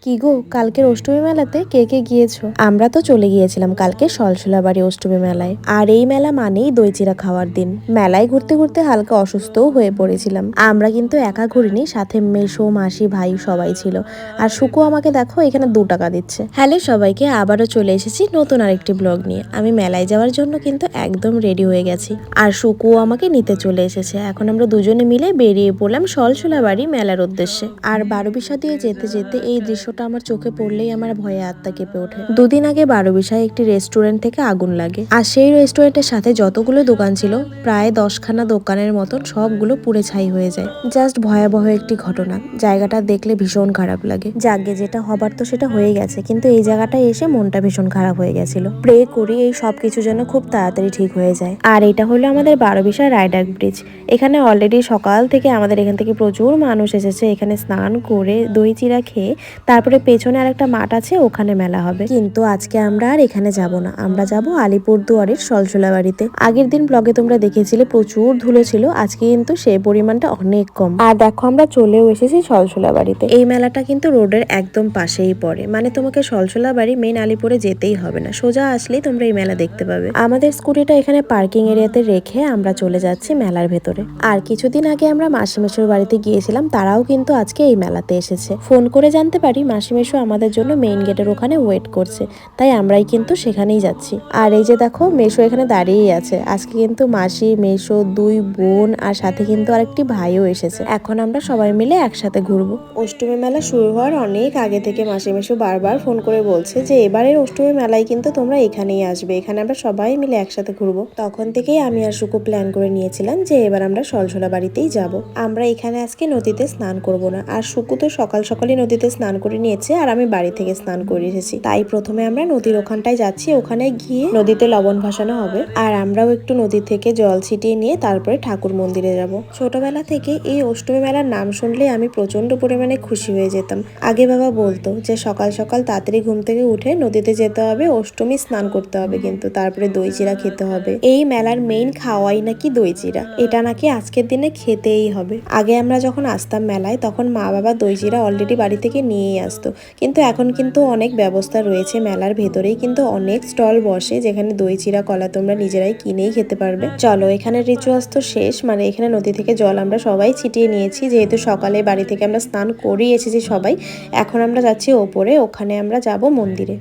কি গো, কালকের অষ্টমী মেলাতে কে কে গিয়েছো? আমরা তো চলে গিয়েছিলাম কালকে সলসলাবাড়ি অষ্টমী মেলায়। আর এই মেলা মানেই দই চিড়া খাওয়ার দিন। মেলায় ঘুরতে ঘুরতে হালকা অসুস্থও হয়ে পড়েছিলাম। আমরা কিন্তু একা ঘুরিনি, সাথে মেসো, মাসি, ভাই সবাই ছিল। আর সুকু আমাকে দেখো এখানে 2 টাকা দিচ্ছে। হ্যালো সবাইকে, আবারও চলে এসেছি নতুন আরেকটি ব্লগ নিয়ে। আমি মেলায় যাওয়ার জন্য কিন্তু একদম রেডি হয়ে গেছি। আর সুকুও আমাকে নিতে চলে এসেছে। এখন আমরা দুজনে মিলে বেরিয়ে পড়লাম সলসলাবাড়ি মেলার উদ্দেশ্যে। আর 12বিশা দিয়ে যেতে যেতে এই দৃশ্যটা আমার চোখে পড়লেই আমার ভয়ে আত্মা কেঁপে ওঠে। দুদিন আগে 12বিশায় একটি রেস্টুরেন্ট থেকে আগুন লাগে। আর সেই রেস্টুরেন্টের সাথে যতগুলো দোকান ছিল, প্রায় 10খানা দোকানের মতন সবগুলো পুড়ে ছাই হয়ে যায়। জাস্ট ভয়াবহ একটি ঘটনা। জায়গাটা দেখলে ভীষণ খারাপ লাগে। যাগে, যেটা হবার তো সেটা হয়ে গেছে, কিন্তু এই জায়গাটায় এসে মনটা ভীষণ খারাপ হয়ে গেছিল। প্রে করি এই সবকিছু যেন খুব তাড়াতাড়ি ঠিক হয়ে যায়। আর এটা হলো আমাদের 12বিশা রাইডার ব্রিজ। এখানে অলরেডি সকাল থেকে আমাদের এখান থেকে প্রচুর মানুষ এসেছে। এখানে স্নান করে দই চিড়া খেয়ে তারপরে পেছনে আর একটা মাঠ আছে, ওখানে মেলা হবে। কিন্তু আজকে আমরা আর এখানে যাব না, আমরা যাব আলিপুরদুয়ারের সলসলাবাড়িতে। আগের দিন ব্লগে তোমরা দেখেছিলে প্রচুর ধুলো ছিল, আজকে কিন্তু সেই পরিমাণটা অনেক কম। আর দেখো আমরা চলেও এসেছি সলসলাবাড়িতে। এই মেলাটা কিন্তু রোডের একদম পাশেই পড়ে, মানে তোমাকে সলসলাবাড়ি মেইন আলিপুরে যেতেই হবে না, সোজা আসলেই তোমরা এই মেলা দেখতে পাবে। আমাদের স্কুটিটা এখানে পার্কিং এরিয়াতে রেখে আমরা চলে যাচ্ছি মেলার ভেতরে। আর কিছুদিন আগে আমরা মাসি মেশোর বাড়িতে গিয়েছিলাম, তারাও কিন্তু আজকে এই মেলাতে এসেছে। ফোন করে জানতে পারি মাসি মেশো আমাদের জন্য মেইন গেটের ওখানে ওয়েট করছে, তাই আমরাই কিন্তু সেখানেই যাচ্ছি। আর এই যে দেখো মেশো এখানে দাঁড়িয়েই আছে। আজকে কিন্তু মাসি, মেশো, 2 বোন আর সাথে কিন্তু আরেকটি ভাইও এসেছে। এখন আমরা সবাই মিলে একসাথে ঘুরবো। অষ্টমী মেলা শুরু হওয়ার অনেক আগে থেকে মাসি মেশো বারবার ফোন করে বলছে যে এবারের অষ্টমী মেলায় কিন্তু তোমরা এখানেই আসবে, এখানে আমরা সবাই মিলে একসাথে ঘুরবো। তখন থেকেই আমি আর সুকু প্ল্যান করে নিয়েছিলাম যে এবার আমরা সলসলা বাড়িতেই যাব। আমরা এখানে আজকে নদীতে স্নান করব না। আর সুকু তো সকাল সকালই নদীতে স্নান করে নিয়েছে, আর আমি বাড়ি থেকে স্নান করে এসেছি। তাই প্রথমে আমরা নদীর ওখানটায় যাচ্ছি, ওখানে গিয়ে নদীতে লবণ ভাসানো হবে। আর আমরাও একটু নদী থেকে জল ছিটিয়ে নিয়ে তারপরে ঠাকুর মন্দিরে যাব। ছোটবেলা থেকে এই অষ্টমী মেলার নাম শুনলে আমি প্রচন্ড পরিমাণে খুশি হয়ে যেতাম। আগে বাবা বলতো যে সকাল সকাল তাড়াতাড়ি ঘুম থেকে উঠে নদীতে যেতে হবে, অষ্টমী স্নান করতে হবে, কিন্তু তারপরে দই চিড়া খেতে হবে। এই মেলার মেইন খাওয়াই নাকি দই চিড়া, এটা নাকি আজকের দিনে খেতেই হবে। আগে আমরা যখন আসতাম মেলায় তখন মা বাবা দই চিড়া অলরেডি বাড়ি থেকে নিয়েই আসতো, কিন্তু এখন কিন্তু অনেক ব্যবস্থা রয়েছে। মেলার ভেতরেই কিন্তু অনেক স্টল বসে যেখানে দই চিড়া কলা তোমরা নিজেরাই কিনেই খেতে পারবে। চলো, এখানে রিচুয়ালস তো শেষ, মানে এখানে নদী থেকে জল আমরা সবাই ছিটিয়ে নিয়েছি, যেহেতু সকালে বাড়ি থেকে আমরা স্নান করেই এসেছি সবাই। এখন আমরা যাচ্ছি ওপরে, ওখানে আমরা যাব মন্দিরে।